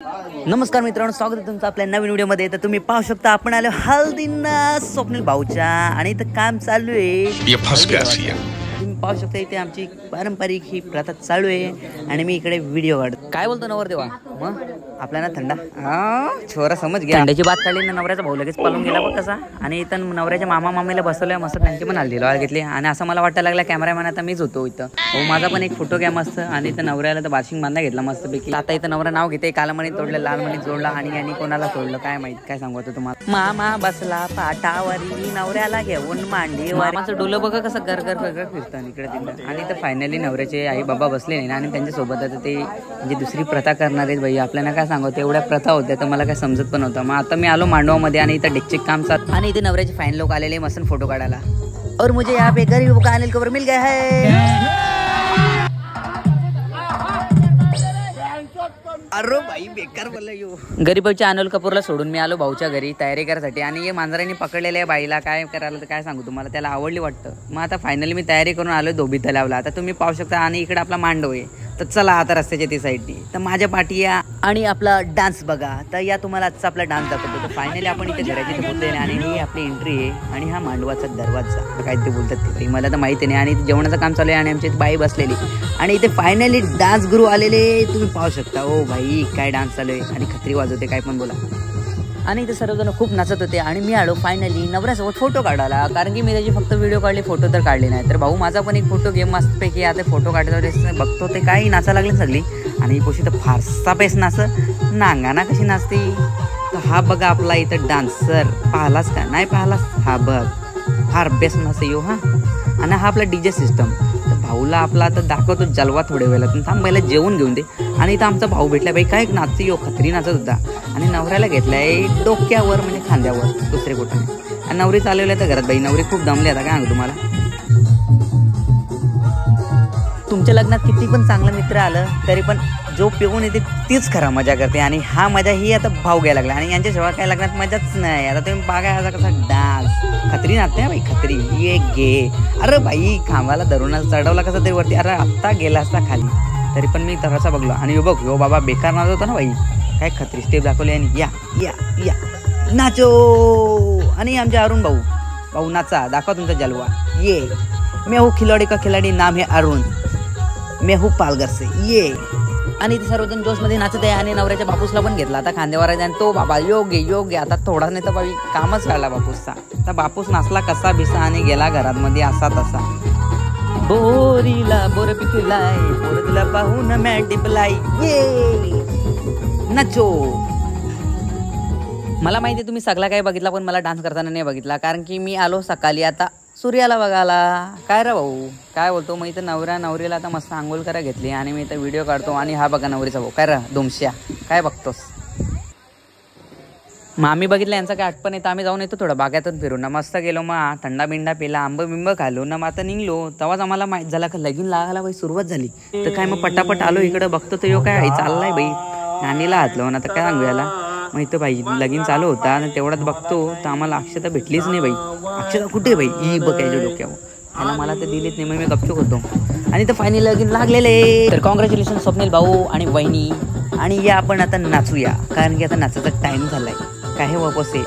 नमस्कार मित्रांनो, स्वागत आहे तुमचं आपल्या नवीन व्हिडिओमध्ये। तर तुम्ही पाहू शकता आपण आलो हल्दीना स्वप्नील भाऊच्या आणि इथं काम चालू आहे। तुम्ही पाहू शकता इथे आमची पारंपरिक ही प्रथा चालू आहे आणि मी इकडे व्हिडिओ काढतो। काय बोलतो नवर देवा, मग आपल्याला थंडा छोरा समज घ्या। थंड्याची बात काढली ना, नवऱ्याचा भाऊ लगेच पळून गेला बघ कसा। आणि इथं नवऱ्याच्या मामा मामीला बसवलंय मस्त, त्यांची पण हल्दी लावायला घेतली। आणि असं मला वाटायला लागला कॅमेरामॅन आता मीच होतो इथं। हो, माझा पण एक फोटो घ्या मस्त। आणि इथं नवऱ्याला तर बाशिंग बांधा घेतला मस्त पैकी। आता इथं नवरा नाव घेते, कालमणी तोडलं लालमणी जोडला आणि कोणाला तोडलं काय माहित, काय सांगू आता तुम्हाला। मामा बसला पाटावरी नवऱ्याला घेऊन मांडीवर। मामाचं डोलं बघा कसं गर फिरतं इकडे तिकडे। आणि तर फायनली नवऱ्याचे आई बाबा बसले नाही आणि त्यांच्यासोबत आता ते म्हणजे दुसरी प्रथा करणार आहेत भाई। आपल्याला काय सांगू, तेवढ्या प्रथा होत्या तर मला काय समजत पण नव्हतं। मग आता मी आलो मांडवामध्ये आणि इथं डेकचे काम चालू आणि इथे नवऱ्याचे फाईन लोक आलेले मस्त फोटो काढायला। और मुझे यहाँ पे गरीबों का अनिल कवर मिल गया है। अरे भाई बेकार बोलला यो। गरीबाच्या अनिल कपूरला सोडून मी आलो भाऊच्या घरी तयारी करायसाठी। आणि हे मांजरांनी पकडलेले बाईला काय करायला तर काय सांगू तुम्हाला, त्याला आवडली वाटतं। मग आता फायनली मी तयारी करून आलो धोबी तलावला। आता तुम्ही पाहू शकता आणि इकडे आपला मांडव आहे। तर चला आता रस्त्याच्या ती साईडनी तर माझ्या पाठी या आणि आपला डान्स बघा। तर या तुम्हाला आजचा आपला डान्स दाखवतो। तर फायनली आपण इथे घराची पोहोचले आणि ही आपली एंट्री आहे आणि हा मांडवाचा दरवाजा काय ते बोलतात ते मला तर माहिती नाही। आणि जेवणाचं काम चालू आहे आणि आमची बाई बसलेली आणि इथे फायनली डान्स गुरु आलेले तुम्ही पाहू शकता। ओ भाई काय डान्स चालू आहे आणि खत्री वाजवते काय पण बोला। आणि इथे सर्वजण खूप नाचत होते आणि मी आलो फायनली नवऱ्यासोबत फोटो काढायला, कारण की मी त्याची फक्त व्हिडिओ काढली, फोटो तर काढले नाही। तर भाऊ माझा पण एक फोटो घे मस्तपैकी। आता फोटो काढतो बघतो ते काही नाचायला लागले सगळी आणि पोशी तर फारसा बेस नाच नांगाना कशी नाचते। तर हा बघा आपला इथं डान्सर, पाहिलास का नाही पाहिलास, हा बघ फार बेस्ट नाच यो हा। आणि हा आपला डीजे सिस्टम। तर भाऊला आपला आता दाखवतो जलवा थोड्या वेळेला, थांब पहिला जेवण घेऊन दे। आणि इथं आमचा भाऊ भेटला बाई, काय नाचते यो खत्री नाचत होता आणि नवऱ्याला घेतलाय डोक्यावर म्हणजे खांद्यावर दुसरे कुठे। आणि नवरी चालवली तर घरात बाई, नवरी खूप दमली आता काय सांगू तुम्हाला। तुमच्या लग्नात किती पण चांगलं मित्र आलं तरी पण जो पिऊन येते तीच खरा मजा करते। आणि हा मजा ही आता भाऊ घ्यायला लागला आणि यांच्याशिवाय काय लग्नात मजाच नाही। आता तुम्ही बघा याचा कसा डान्स खत्री नाचते बाई, खत्री ये गे। अरे बाई खांबाला धरूनच चढवला कसं तरी वरती, अरे आत्ता गेला असता खाली तरी पण मी तरासा बघलो। आणि यो बघ यो बाबा बेकार नाच होता ना बाई, काय खत्री स्टेप दाखवली आणि या या या नाचो। आणि आमचे अरुण भाऊ नाचा दाखवा तुमचा जलवा। ये मैं हूँ खिलाड़ी का खिलाड़ी, नाम है अरुण, मैं हूँ पालघर से ये। आणि ते सर्वजण जोशमध्ये नाचत आहे आणि नवऱ्याच्या बापूसला पण घेतला आता खांद्यावर आणि तो बाबा योग्य आता थोडा नाही तर बाई कामच काढला बापूसचा। तर बापूस नाचला कसा भिसा आणि गेला घरात मध्ये असा तसा। बोरीला बोर पिकलाय, बोर तुला पाहून मॅट डिपलाय, ये नाचो। मला माहिती तुम्ही सगळा काय बघितला पण मला डान्स करताना नाही बघितला, कारण की मी आलो सकाळी आता सूर्याला बघायला। काय रे भाऊ काय बोलतो, मग इथं नवरीला आता मस्त आंघोळ करा घेतली आणि मी इथं व्हिडिओ काढतो। आणि हा बघा नवरीचा भाऊ, काय रे दोमश्या काय बघतोस। मग आम्ही बघितलं यांचा काय आठपण येतं, आम्ही जाऊन येतो थोडं बागातून फिरून ना। मस्त गेलो मग थंडा बिंडा पिला, आंब बिंब खालो ना। मग आता निघलो तेव्हाच आम्हाला माहीत झाला का लगीन लागायला बाई सुरुवात झाली। तर काय मग पटापट आलो इकडं बघतो तर यो काय चाललाय बाई नानीला हातलो ना। तर काय सांगू याला, मग इथं बाई लगीन चालू होता आणि तेवढ्यात बघतो तर आम्हाला अक्षता भेटलीच नाही बाई। अक्षता कुठे बाई, ही बघ याच्या डोक्यावर, त्याला मला तर दिलीच नाही, मग मी गपचूप होतो। आणि तर फायनली लगीन लागलेले। तर कॉंग्रॅच्युलेशन स्वप्नील भाऊ आणि वहिनी। आणि या आपण आता नाचूया, कारण की आता नाचाचा टाइम झालाय, काय वापस आहे।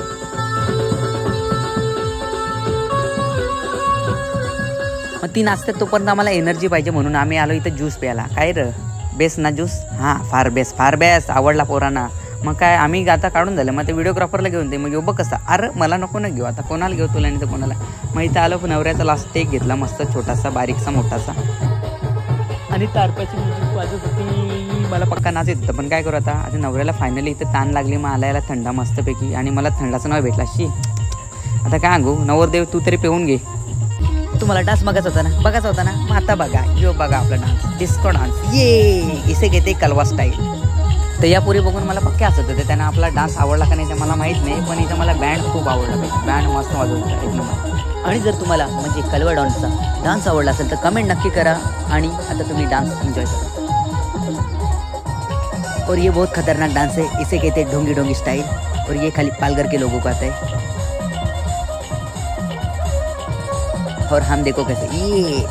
मग ती नाचते तोपर्यंत आम्हाला एनर्जी पाहिजे म्हणून आम्ही आलो इथं ज्यूस प्यायला। काय र बेस्ट ना ज्यूस, हां फार बेस्ट आवडला पोरांना। मग काय आम्ही आता काढून झालं, मग ते व्हिडिओग्राफरला घेऊन दे। मग यो बघ कसा, अरे मला नको ना घेऊ आता, कोणाला घेऊ तुला नाही तर कोणाला। मग इथं आलो नवऱ्याचा लास्ट टेक घेतला मस्त छोटासा बारीकसा मोठासा। आणि तारपाची म्युझिक वाजत होती, मला पक्का नाच येत होतं पण काय करू आता नवऱ्याला फायनली इथं ताण लागली। मग आलायला थंडा मस्तपैकी आणि मला थंडाचं नाव भेटला शी। आता काय सांगू नवरदेव तू तरी पिऊन घे। तुम्हाला डान्स बघायचा होता ना मग आता बघा यो बघा आपला डान्स, डिस्को डान्स, ये इसे घेते कलवा स्टाईल। तर यापूर्वी बघून मला पक्के हसत होते, त्यांना आपला डान्स आवडला का नाही ते मला माहीत नाही, पण इथं मला बँड खूप आवडला पाहिजे, बँड मस्त वाजवतो एक नंबर। आणि जर तुम्हाला म्हणजे कलवा डान्स आवडला असेल तर कमेंट नक्की करा आणि आता तुम्ही डान्स एन्जॉय करा। और ये बहुत खतरनाक डांस है, इसे कहते हैं ढोंगी ढोंगी स्टाइल। और ये खाली पालघर के लोगों को आता है। और हम देखो कैसे ये